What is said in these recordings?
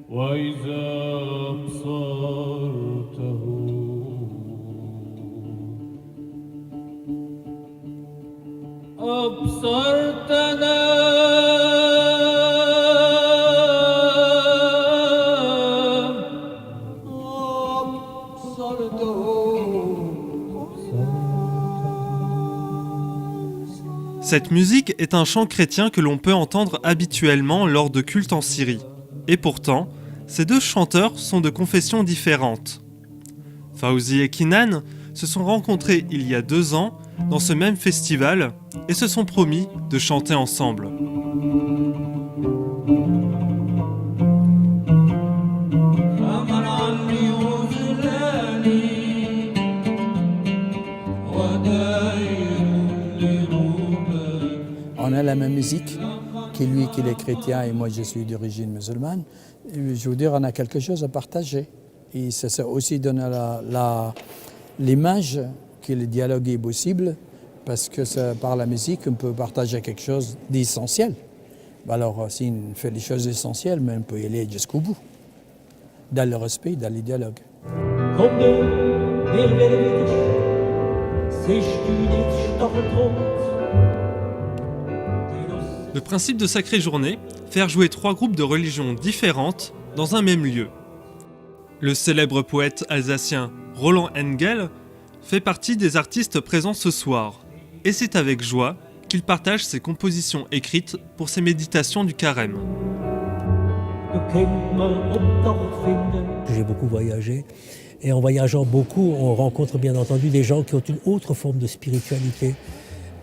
وإذا أبصرته Cette musique est un chant chrétien que l'on peut entendre habituellement lors de cultes en Syrie. Et pourtant, ces deux chanteurs sont de confessions différentes. Fawzi et Kinan se sont rencontrés il y a 2 ans dans ce même festival et se sont promis de chanter ensemble. On a la même musique, lui qui est chrétien et moi je suis d'origine musulmane. Et je veux dire, on a quelque chose à partager. Et ça aussi donne l'image que le dialogue est possible parce que par la musique, on peut partager quelque chose d'essentiel. Alors, si on fait les choses essentielles, mais on peut y aller jusqu'au bout, dans le respect, dans le dialogue. Le principe de Sacrée Journée, faire jouer 3 groupes de religions différentes dans un même lieu. Le célèbre poète alsacien Roland Engel fait partie des artistes présents ce soir. Et c'est avec joie qu'il partage ses compositions écrites pour ses méditations du carême. J'ai beaucoup voyagé et en voyageant beaucoup, on rencontre bien entendu des gens qui ont une autre forme de spiritualité.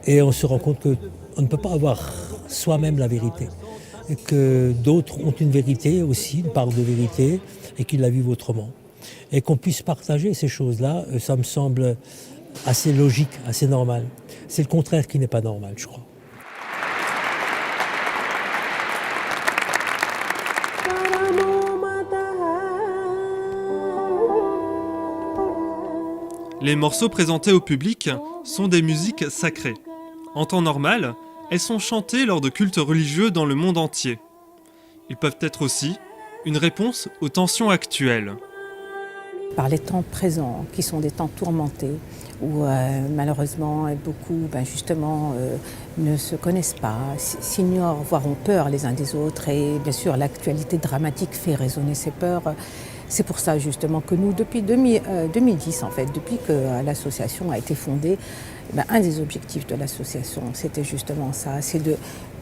Et on se rend compte qu'on ne peut pas avoir soi-même la vérité. Et que d'autres ont une vérité aussi, une part de vérité, et qu'ils la vivent autrement. Et qu'on puisse partager ces choses-là, ça me semble assez logique, assez normal. C'est le contraire qui n'est pas normal, je crois. Les morceaux présentés au public sont des musiques sacrées. En temps normal, elles sont chantées lors de cultes religieux dans le monde entier. Ils peuvent être aussi une réponse aux tensions actuelles. Par les temps présents, qui sont des temps tourmentés, où malheureusement beaucoup justement ne se connaissent pas, s'ignorent, voire ont peur les uns des autres, et bien sûr l'actualité dramatique fait résonner ces peurs. C'est pour ça justement que nous, depuis 2010 en fait, depuis que l'association a été fondée, un des objectifs de l'association, c'était justement ça, c'est de,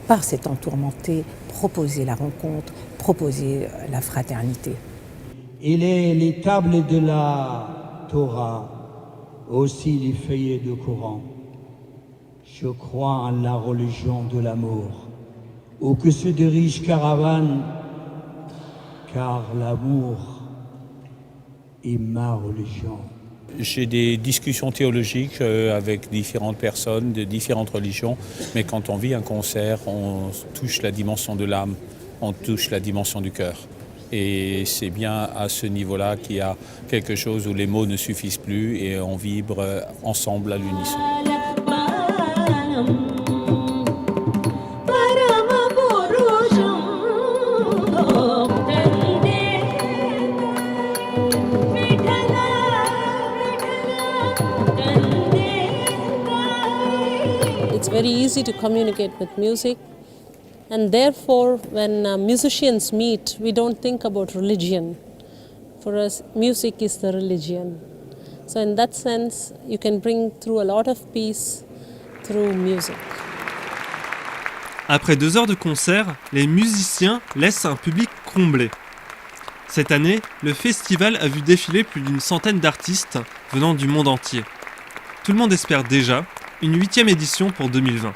par ces temps tourmentés, proposer la rencontre, proposer la fraternité. Il est les tables de la Torah, aussi les feuillets de Coran. Je crois en la religion de l'amour, où que se dirige caravane, car l'amour est ma religion. J'ai des discussions théologiques avec différentes personnes de différentes religions, mais quand on vit un concert, on touche la dimension de l'âme, on touche la dimension du cœur. Et c'est bien à ce niveau-là qu'il y a quelque chose où les mots ne suffisent plus et on vibre ensemble à l'unisson. It's very easy to communicate with music. And therefore, when musicians meet, we don't think about religion. For us, music is the religion. So in that sense, you can bring through a lot of peace through music. Après 2 heures de concert, les musiciens laissent un public comblé. Cette année, le festival a vu défiler plus d'une centaine d'artistes venant du monde entier. Tout le monde espère déjà une 8e édition pour 2020.